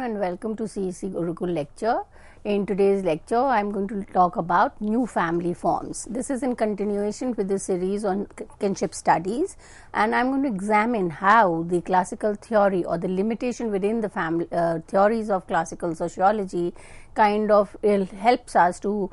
and welcome to CEC Gurukul lecture. In today's lecture, I am going to talk about new family forms. This is in continuation with the series on kinship studies, and I am going to examine how the classical theory or the limitation within the family theories of classical sociology kind of helps us to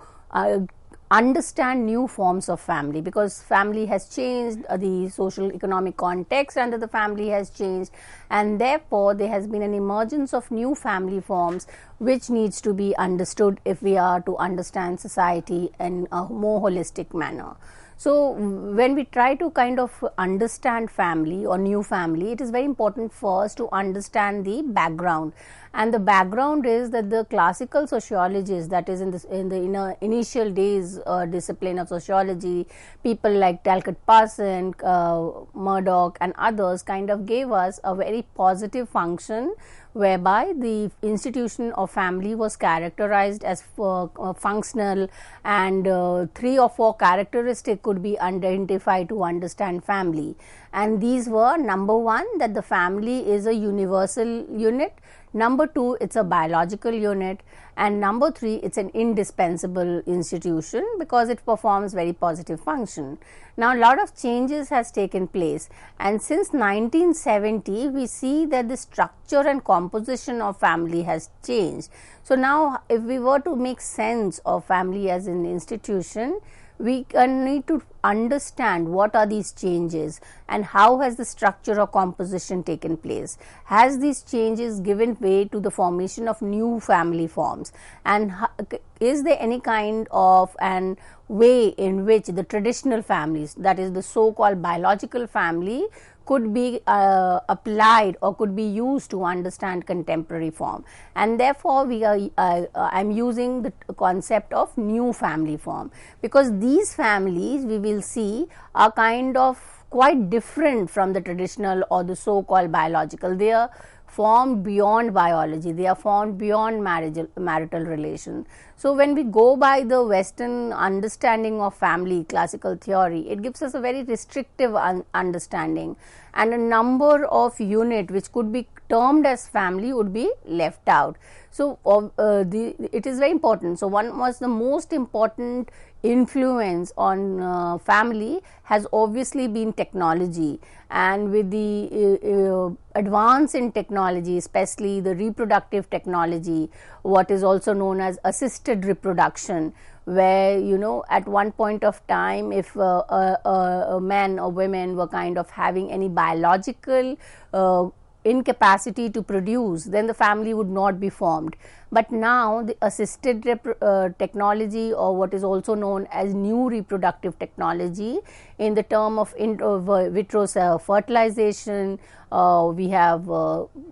understand new forms of family, because family has changed, the social economic context under the family has changed, and therefore there has been an emergence of new family forms which needs to be understood if we are to understand society in a more holistic manner. So, when we try to kind of understand family or new family, it is very important first to understand the background, and the background is that the classical sociologists, that is in the initial days discipline of sociology, people like Talcott Parsons, Murdoch and others kind of gave us a very positive function whereby the institution of family was characterized as functional, and 3 or 4 characteristics could be identified to understand family. And these were: number 1, that the family is a universal unit; number 2, it's a biological unit; and number 3, it's an indispensable institution because it performs very positive function. Now, a lot of changes has taken place, and since 1970 we see that the structure and composition of family has changed. So, now if we were to make sense of family as an institution, we need to understand what are these changes and how has the structure or composition taken place. Has these changes given way to the formation of new family forms, and is there any kind of an way in which the traditional families, that is the so-called biological family, could be applied or could be used to understand contemporary form. And therefore, I am using the concept of new family form, because these families we will see are kind of quite different from the traditional or the so-called biological. They are formed beyond biology, they are formed beyond marital relation. So, when we go by the Western understanding of family, classical theory, it gives us a very restrictive understanding, and a number of unit which could be termed as family would be left out. So, it is very important. So, one was the most important influence on family has obviously been technology, and with the advance in technology, especially the reproductive technology, what is also known as assisted reproduction, where at one point of time, if a man or women were kind of having any biological incapacity to produce, then the family would not be formed. But now the assisted technology, or what is also known as new reproductive technology, in the term of in vitro fertilization, we have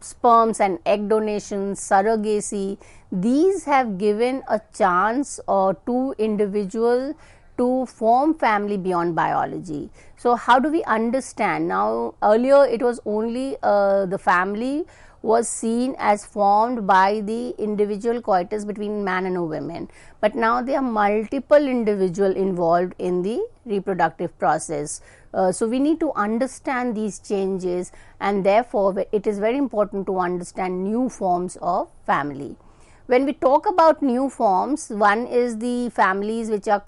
sperms and egg donations, surrogacy. These have given a chance to individual to form family beyond biology. So, how do we understand? Now, earlier it was only the family was seen as formed by the individual coitus between man and a woman, but now there are multiple individuals involved in the reproductive process. So, we need to understand these changes, and therefore, it is very important to understand new forms of family. When we talk about new forms, one is the families which are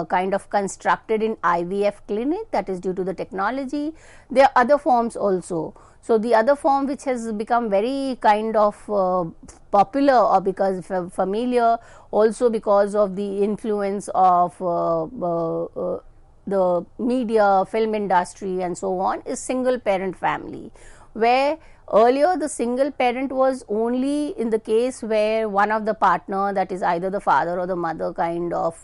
kind of constructed in IVF clinic, that is due to the technology. There are other forms also. So, the other form which has become very kind of popular or because familiar, also because of the influence of the media, film industry and so on, is single parent family, where earlier the single parent was only in the case where one of the partner, that is either the father or the mother, kind of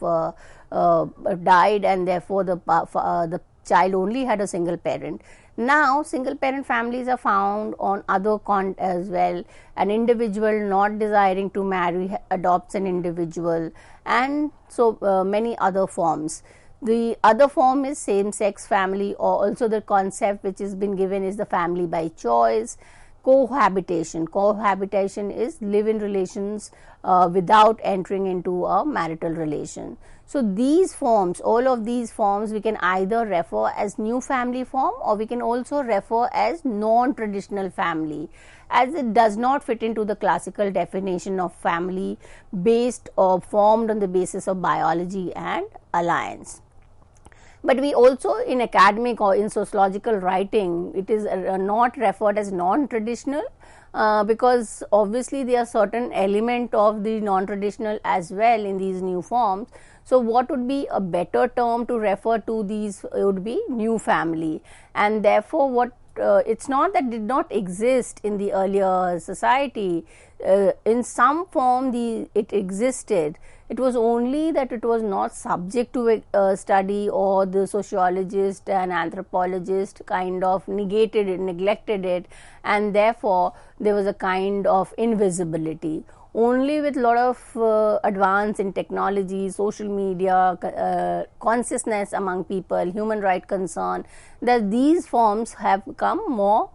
died, and therefore the child only had a single parent. Now, single parent families are found on other as well. An individual not desiring to marry adopts an individual, and so many other forms. The other form is same sex family, or also the concept which has been given is the family by choice. cohabitation. Cohabitation is live-in relations without entering into a marital relation. So these forms, all of these forms, we can either refer as new family form, or we can also refer as non-traditional family, as it does not fit into the classical definition of family based or formed on the basis of biology and alliance. But we also, in academic or in sociological writing, it is not referred as non-traditional, because obviously there are certain element of the non-traditional as well in these new forms. So what would be a better term to refer to these would be new family, and therefore what it's not that did not exist in the earlier society. In some form it existed. It was only that it was not subject to study, or the sociologist and anthropologist kind of negated it, neglected it, and therefore there was a kind of invisibility. Only with a lot of advance in technology, social media, consciousness among people, human right concern, that these forms have become more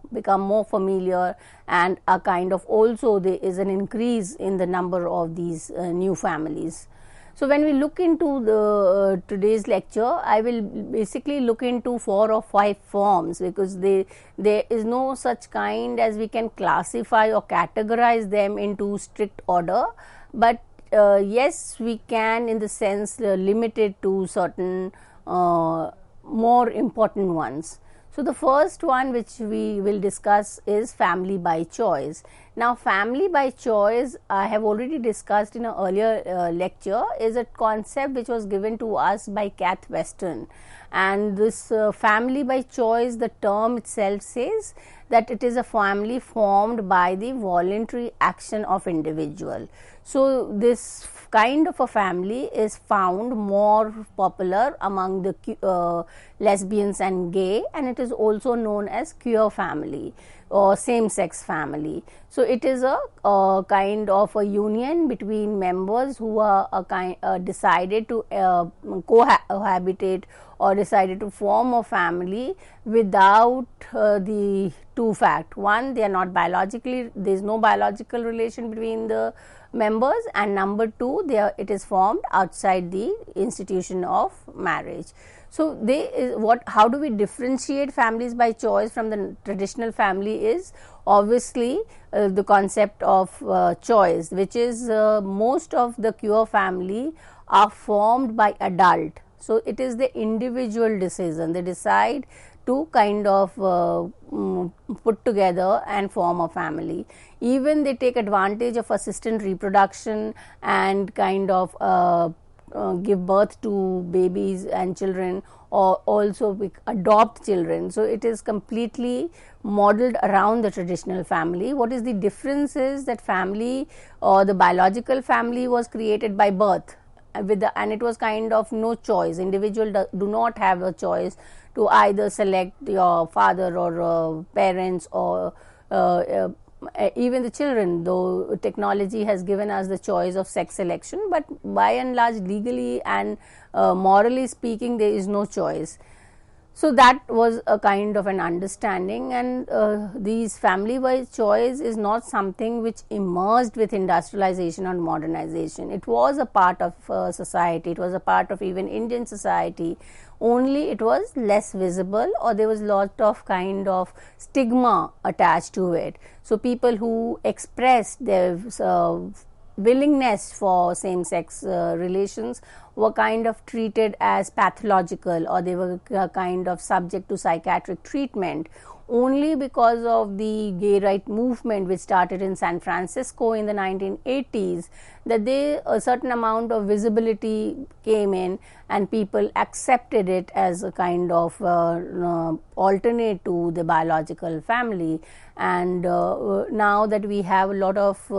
familiar, and a kind of also there is an increase in the number of these new families. So when we look into the today's lecture, I will basically look into 4 or 5 forms, because there is no such kind as we can classify or categorize them into strict order, but yes, we can in the sense limit it to certain more important ones. So the first one which we will discuss is family by choice. Now family by choice, I have already discussed in an earlier lecture, is a concept which was given to us by Kath Weston, and this family by choice, the term itself says that it is a family formed by the voluntary action of individual. So this kind of a family is found more popular among the lesbians and gay, and it is also known as queer family or same sex family. So it is a kind of a union between members who are decided to cohabitate or decided to form a family without the two fact. One, they are not biologically, there is no biological relation between the members, and number two, it is formed outside the institution of marriage. So how do we differentiate families by choice from the traditional family is obviously the concept of choice, which is most of the queer family are formed by adult. So it is the individual decision, they decide to kind of put together and form a family. Even they take advantage of assisted reproduction and kind of give birth to babies and children, or also adopt children. So it is completely modeled around the traditional family. What is the difference is that family or the biological family was created by birth, and it was kind of no choice. Individual do not have a choice to either select your father or parents or even the children, though technology has given us the choice of sex selection, but by and large legally and morally speaking there is no choice. So that was a kind of an understanding, and these family by choice is not something which emerged with industrialization or modernization. It was a part of society, it was a part of even Indian society, only it was less visible, or there was lot of kind of stigma attached to it. So people who expressed their willingness for same sex relations were kind of treated as pathological, or they were kind of subject to psychiatric treatment. Only because of the gay right movement which started in San Francisco in the 1980s, that a certain amount of visibility came in and people accepted it as a kind of alternate to the biological family. And now that we have a lot of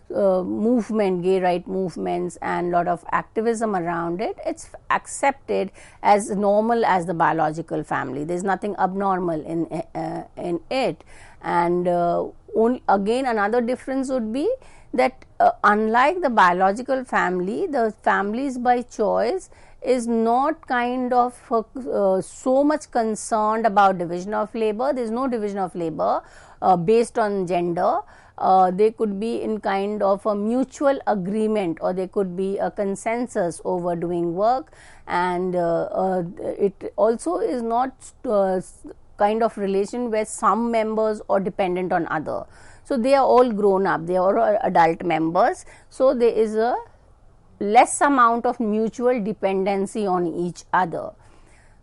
movement, gay right movements, and lot of activism around it, it's accepted as normal as the biological family. There's nothing abnormal in it. And again, another difference would be that unlike the biological family, the families by choice is not kind of so much concerned about division of labor. There is no division of labor based on gender. They could be in kind of a mutual agreement, or there could be a consensus over doing work, and it also is not kind of relation where some members are dependent on other. So they are all grown up, they are all adult members. So there is a less amount of mutual dependency on each other.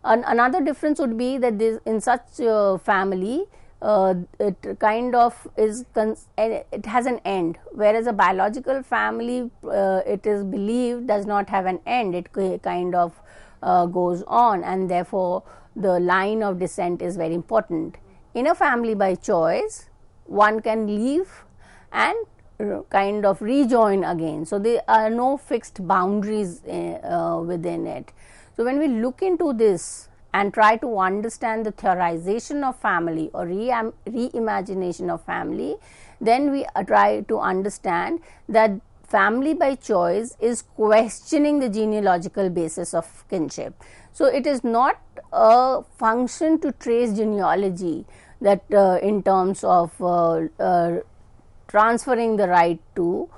Another difference would be that this, in such family, it kind of is it has an end, whereas a biological family, it is believed, does not have an end. It kind of goes on, and therefore the line of descent is very important. In a family by choice, one can leave and kind of rejoin again. So there are no fixed boundaries within it. So when we look into this and try to understand the theorization of family or reimagination of family, then we try to understand that family by choice is questioning the genealogical basis of kinship. So it is not a function to trace genealogy, that in terms of transferring the right to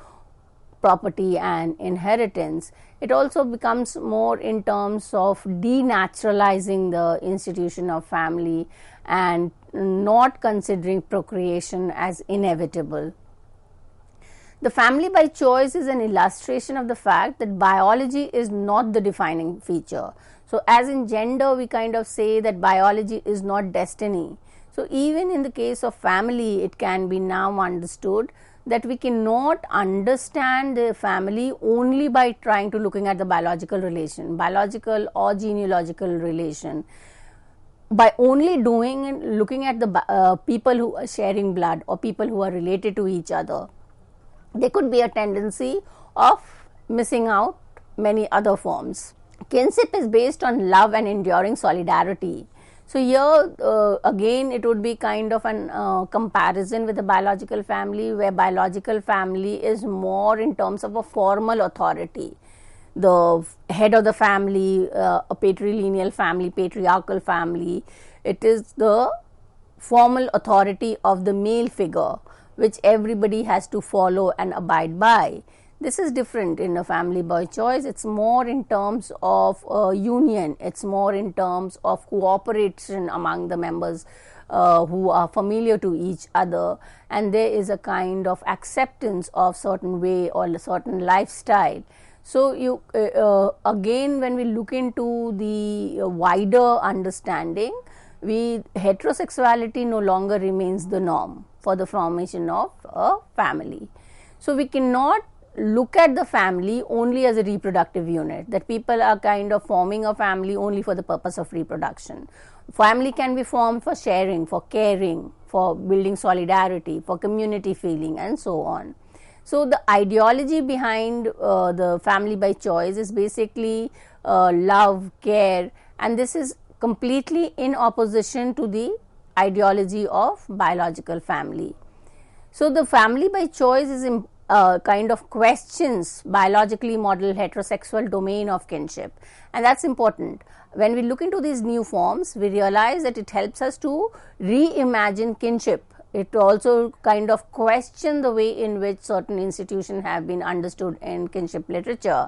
property and inheritance. It also becomes more in terms of denaturalizing the institution of family and not considering procreation as inevitable. The family by choice is an illustration of the fact that biology is not the defining feature. So as in gender, we kind of say that biology is not destiny. So even in the case of family, it can be now understood that we cannot understand the family only by trying to looking at the biological relation, biological or genealogical relation. By only looking at the people who are sharing blood or people who are related to each other, there could be a tendency of missing out many other forms. Kinship is based on love and enduring solidarity. So here again it would be kind of an comparison with the biological family, where biological family is more in terms of a formal authority. The head of the family, a patrilineal family, patriarchal family, it is the formal authority of the male figure which everybody has to follow and abide by. This is different in a family by choice. It's more in terms of union. It's more in terms of cooperation among the members who are familiar to each other, and there is a kind of acceptance of certain way or a certain lifestyle. So you again, when we look into the wider understanding, heterosexuality no longer remains the norm for the formation of a family. So we cannot look at the family only as a reproductive unit, that people are kind of forming a family only for the purpose of reproduction. Family can be formed for sharing, for caring, for building solidarity, for community feeling, and so on. So the ideology behind the family by choice is basically love, care, and this is completely in opposition to the ideology of biological family. So the family by choice is kind of questions biologically modeled heterosexual domain of kinship, and that's important. When we look into these new forms, we realize that it helps us to reimagine kinship. It also kind of question the way in which certain institutions have been understood in kinship literature,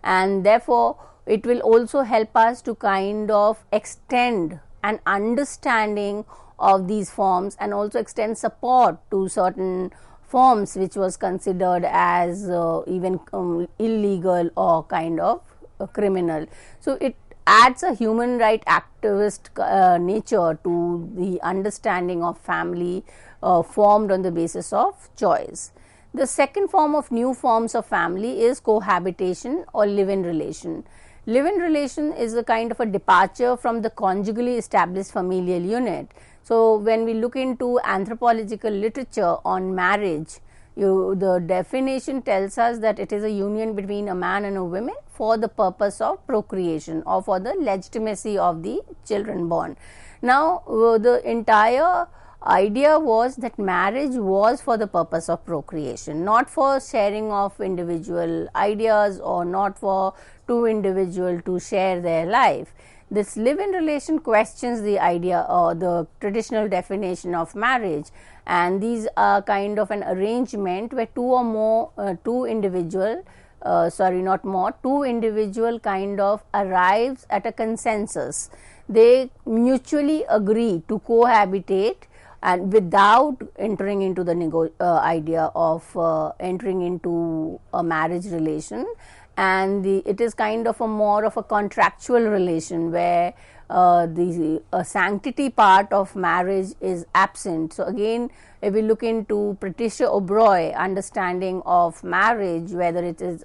and therefore it will also help us to kind of extend an understanding of these forms and also extend support to certain forms which was considered as even illegal or kind of criminal. So it adds a human right activist nature to the understanding of family formed on the basis of choice. The second form of new forms of family is cohabitation or live-in relation. Live-in relation is a kind of a departure from the conjugally established familial unit. So when we look into anthropological literature on marriage, the definition tells us that it is a union between a man and a woman for the purpose of procreation or for the legitimacy of the children born. Now the entire idea was that marriage was for the purpose of procreation, not for sharing of individual ideas or not for two individuals to share their life. This live-in relation questions the idea or the traditional definition of marriage, and these are kind of an arrangement where two or more two individual not more, two individual kind of arrives at a consensus. They mutually agree to cohabitate and without entering into the idea of entering into a marriage relation, and it is kind of a more of a contractual relation where the sanctity part of marriage is absent. So again, if we look into Patricia O'Broy understanding of marriage, whether it is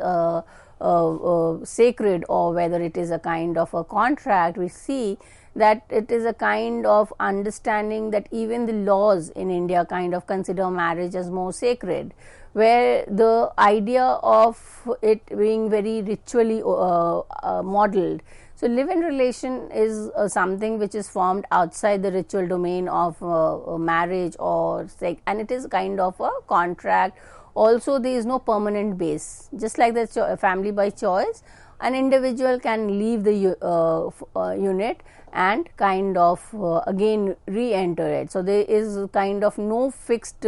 sacred or whether it is a kind of a contract, we see that it is a kind of understanding that even the laws in India kind of consider marriage as more sacred, where the idea of it being very ritually modeled. So live-in relation is something which is formed outside the ritual domain of marriage or sex, and it is kind of a contract. Also, there is no permanent base. Just like the family by choice, an individual can leave the unit and kind of again re-enter it. So there is kind of no fixed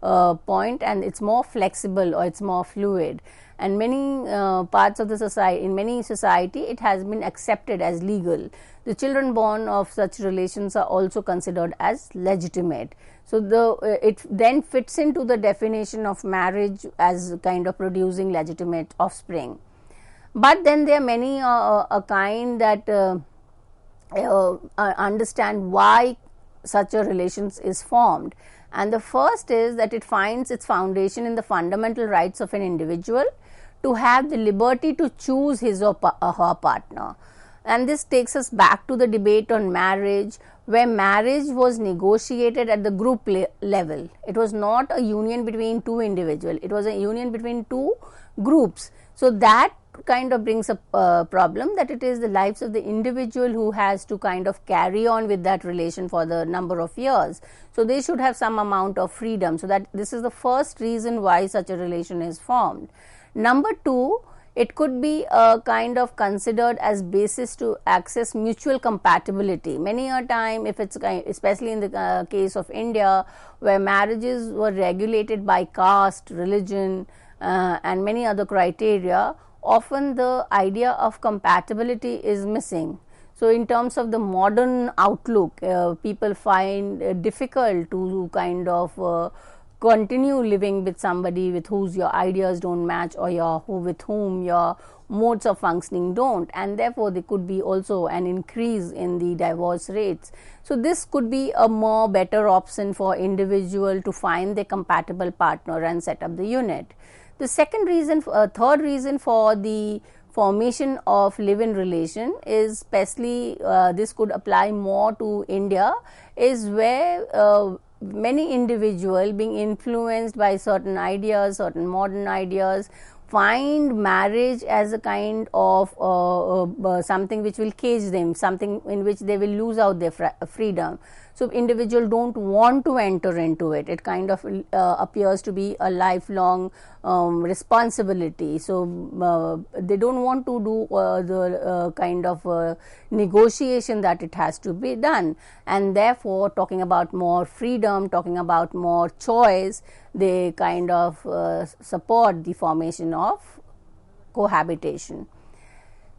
point, and it's more flexible or it's more fluid. And many parts of the society, in many society, it has been accepted as legal. The children born of such relations are also considered as legitimate. So it then fits into the definition of marriage as kind of producing legitimate offspring. But then there are many a kind that understand why such a relations is formed. And the first is that it finds its foundation in the fundamental rights of an individual to have the liberty to choose his or her partner. And this takes us back to the debate on marriage, where marriage was negotiated at the group level. It was not a union between two individuals, it was a union between two groups. So that kind of brings a problem, that it is the lives of the individual who has to kind of carry on with that relation for the number of years. So they should have some amount of freedom. So that this is the first reason why such a relation is formed. Number two, it could be kind of considered as basis to access mutual compatibility. Many a time, if it's especially in the case of India, where marriages were regulated by caste, religion, and many other criteria, often the idea of compatibility is missing. So in terms of the modern outlook, people find it difficult to kind of continue living with somebody with whose your ideas don't match, or with whom your modes of functioning don't, and therefore there could be also an increase in the divorce rates. So this could be a more better option for individual to find their compatible partner and set up the unit. The second reason, third reason for the formation of live-in relation is, especially this could apply more to India, is where many individuals being influenced by certain ideas, certain modern ideas, find marriage as a kind of something which will cage them, something in which they will lose out their freedom. So individuals don't want to enter into it. It kind of appears to be a lifelong responsibility. So they don't want to do the kind of negotiation that it has to be done, and therefore talking about more freedom, talking about more choice, they kind of support the formation of cohabitation.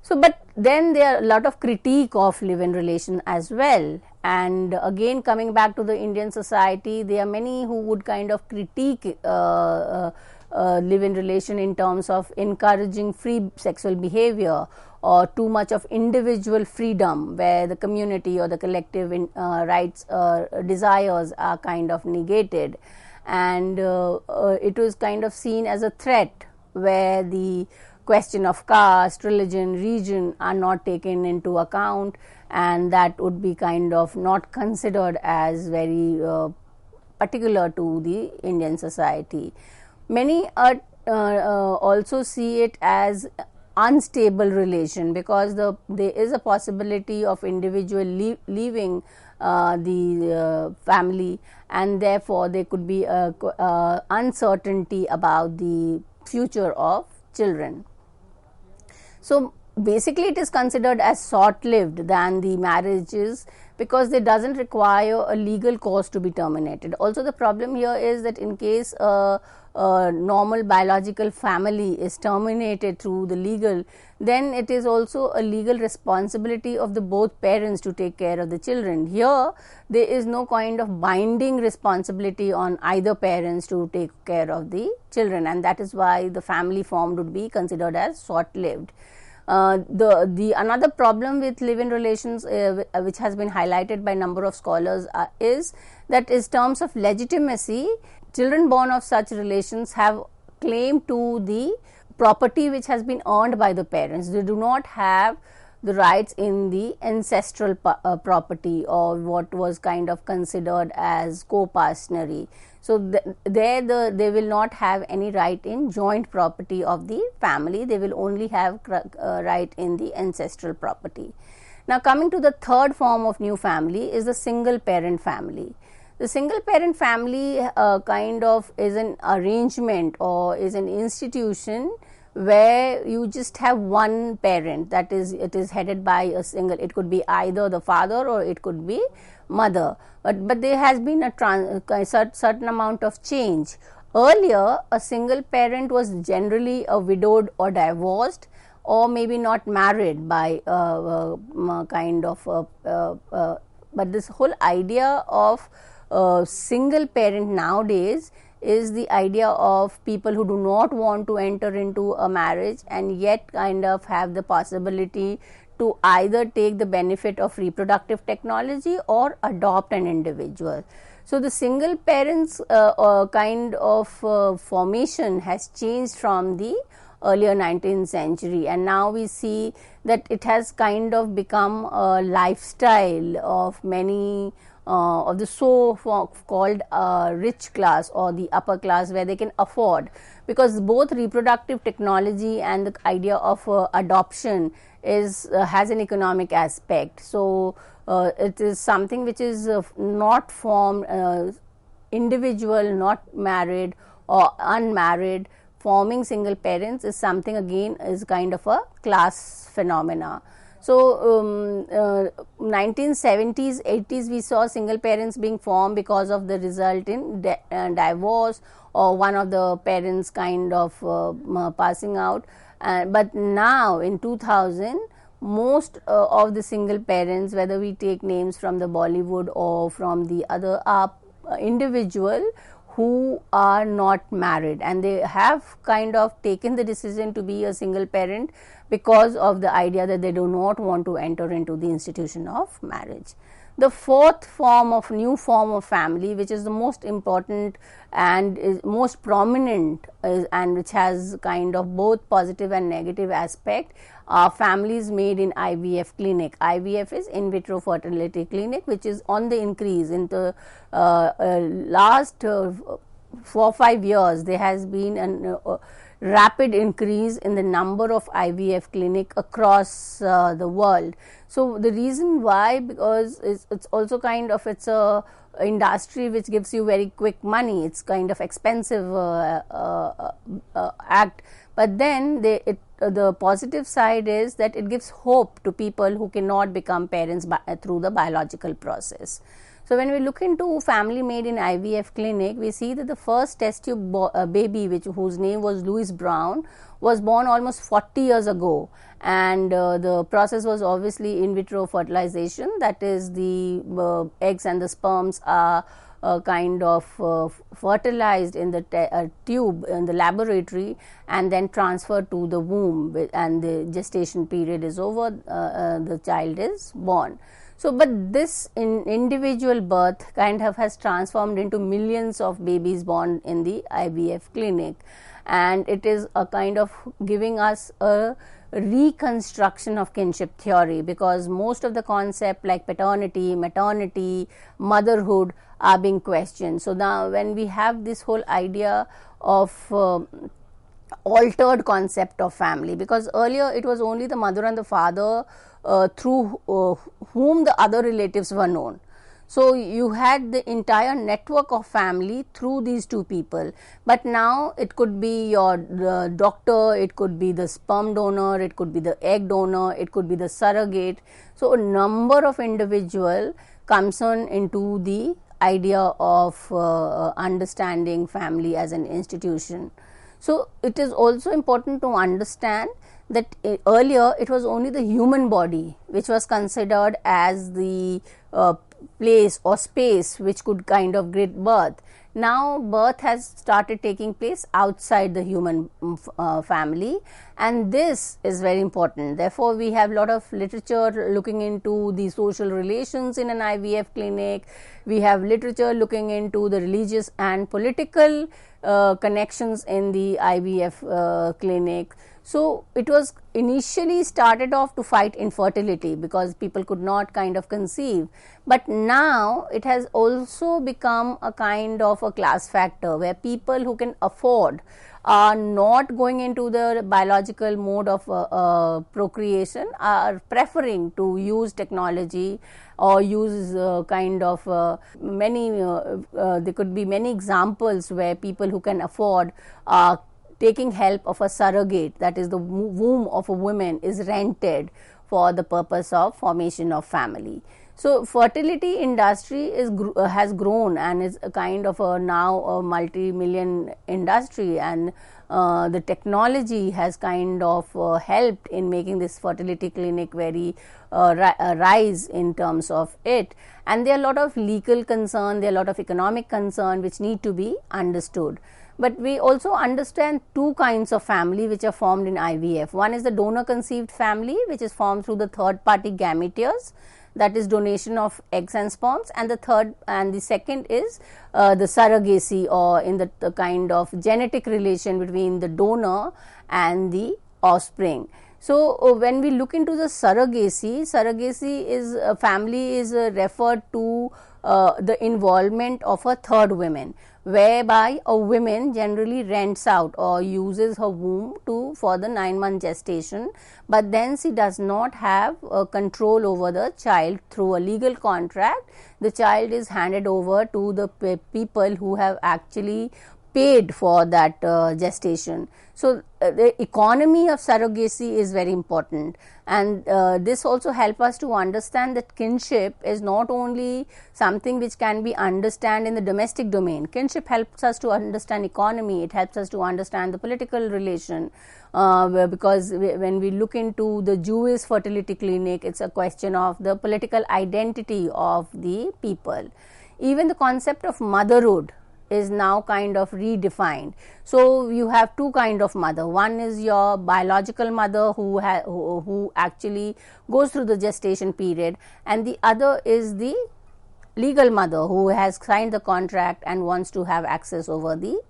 So, but then there are a lot of critique of live-in relation as well. And again, coming back to the Indian society, there are many who would kind of critique live-in relation in terms of encouraging free sexual behavior or too much of individual freedom, where the community or the collective rights desires are kind of negated, and it was kind of seen as a threat, where the question of caste, religion, region are not taken into account, and that would be kind of not considered as very particular to the Indian society. Many also see it as unstable relation, because there is a possibility of individual leaving the family, and therefore there could be uncertainty about the future of children. So basically it is considered as short lived than the marriages, because it doesn't require a legal cause to be terminated. Also the problem here is that in case a normal biological family is terminated through the legal, then it is also a legal responsibility of the both parents to take care of the children. Here there is no kind of binding responsibility on either parents to take care of the children, and that is why the family formed would be considered as short lived. The another problem with live-in relations, which has been highlighted by number of scholars, is that in terms of legitimacy, children born of such relations have claim to the property which has been earned by the parents. They do not have the rights in the ancestral property, or what was kind of considered as co-partnery. So they will not have any right in joint property of the family. They will only have right in the ancestral property. Now coming to the third form of new family is the single parent family. The single parent family kind of is an arrangement or is an institution where you just have one parent, that is, it is headed by a single, it could be either the father or it could be mother, but there has been a certain amount of change. Earlier a single parent was generally a widowed or divorced, or maybe not married by kind of but this whole idea of single parent nowadays is the idea of people who do not want to enter into a marriage and yet kind of have the possibility to either take the benefit of reproductive technology or adopt an individual. So the single parents kind of formation has changed from the earlier 19th century, and now we see that it has kind of become a lifestyle of many of the so called rich class or the upper class, where they can afford, because both reproductive technology and the idea of adoption is has an economic aspect. So it is something which is not from individual, not married or unmarried, forming single parents is something again is kind of a class phenomena. So 1970s, 80s we saw single parents being formed because of the result in divorce or one of the parents kind of passing out. But now in 2000, most of the single parents, whether we take names from the Bollywood or from the other, are individual who are not married, and they have kind of taken the decision to be a single parent because of the idea that they do not want to enter into the institution of marriage. The fourth form of new form of family, which is the most important and is most prominent and which has kind of both positive and negative aspect, are families made in IVF clinic. IVF is in vitro fertility clinic, which is on the increase. In the last 4-5 years, there has been a rapid increase in the number of IVF clinic across the world. So the reason why, because it's also kind of, it's a industry which gives you very quick money. It's kind of expensive act, but then the positive side is that it gives hope to people who cannot become parents through the biological process. So when we look into family made in IVF clinic, we see that the first test tube baby, whose name was Louis Brown, was born almost 40 years ago, and the process was obviously in vitro fertilization, that is, the eggs and the sperms are kind of fertilized in the tube in the laboratory and then transferred to the womb, and the gestation period is over, the child is born. So, but this individual birth kind of has transformed into millions of babies born in the IVF clinic, and it is a kind of giving us a reconstruction of kinship theory, because most of the concept like paternity, maternity, motherhood are being questioned. So now when we have this whole idea of altered concept of family, because earlier it was only the mother and the father through whom the other relatives were known. So you had the entire network of family through these two people, but now it could be your doctor, it could be the sperm donor, it could be the egg donor, it could be the surrogate. So a number of individual comes on into the idea of understanding family as an institution. So it is also important to understand that earlier it was only the human body which was considered as the place or space which could kind of give birth. Now birth has started taking place outside the human family, and this is very important. Therefore, we have a lot of literature looking into the social relations in an IVF clinic. We have literature looking into the religious and political connections in the IVF clinic. So it was initially started off to fight infertility because people could not kind of conceive, but now it has also become a kind of a class factor where people who can afford are not going into the biological mode of procreation, are preferring to use technology or use kind of many there could be many examples where people who can afford are taking help of a surrogate, that is the womb of a woman is rented for the purpose of formation of family. So fertility industry is has grown and is a kind of a now a multi-million industry, and the technology has kind of helped in making this fertility clinic very rise in terms of it. And there are a lot of legal concern, there are a lot of economic concern which need to be understood. But we also understand two kinds of family which are formed in IVF. One is the donor conceived family, which is formed through the third party gameteers, that is donation of eggs and sperms, and the second is the surrogacy, or in the kind of genetic relation between the donor and the offspring. So when we look into the surrogacy is family is referred to the involvement of a third woman, whereby a woman generally rents out or uses her womb for the 9-month gestation, but then she does not have control over the child through a legal contract. The child is handed over to the people who have actually paid for that gestation. So the economy of surrogacy is very important, and this also helps us to understand that kinship is not only something which can be understood in the domestic domain. Kinship helps us to understand economy, it helps us to understand the political relation, because when we look into the Jewish fertility clinic, it's a question of the political identity of the people. Even the concept of motherhood is now kind of redefined. So you have two kind of mother. One is your biological mother who actually goes through the gestation period, and the other is the legal mother who has signed the contract and wants to have access over the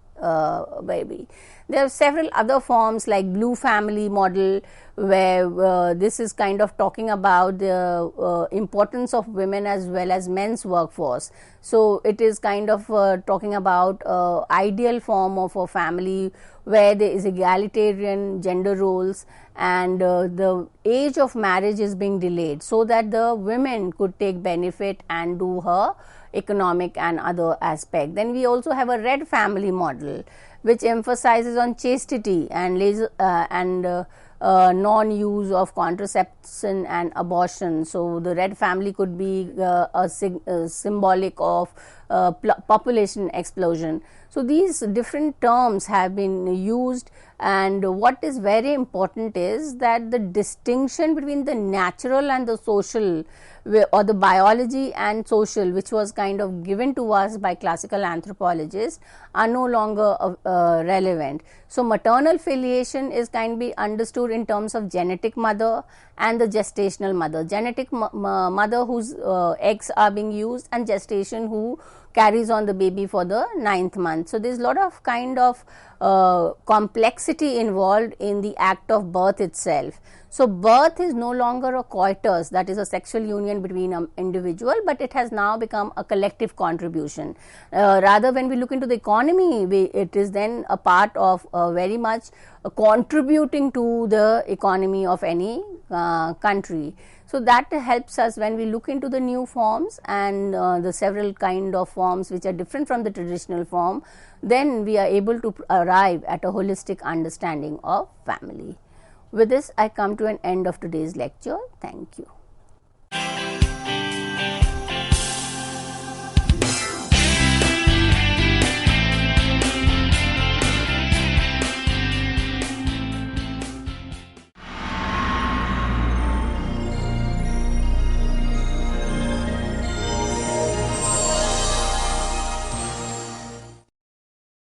baby. There are several other forms like blue family model, where this is kind of talking about the importance of women as well as men's workforce. So it is kind of talking about ideal form of a family where there is egalitarian gender roles, and the age of marriage is being delayed so that the women could take benefit and do her economic and other aspect. Then we also have a red family model which emphasizes on chastity and non-use of contraception and abortion. So the red family could be a symbolic of population explosion. So these different terms have been used, and what is very important is that the distinction between the natural and the social, or the biology and social, which was kind of given to us by classical anthropologists, are no longer relevant. So maternal filiation is kind of be understood in terms of genetic mother and the gestational mother. Genetic mother whose eggs are being used, and gestation who carries on the baby for the 9th month. So there's a lot of kind of complexity involved in the act of birth itself. So, birth is no longer a coitus, that is a sexual union between an individual, but it has now become a collective contribution. Rather, when we look into the economy, it is then a part of very much contributing to the economy of any country. So, that helps us when we look into the new forms and the several kind of forms which are different from the traditional form, then we are able to arrive at a holistic understanding of family. With this, I come to an end of today's lecture. Thank you.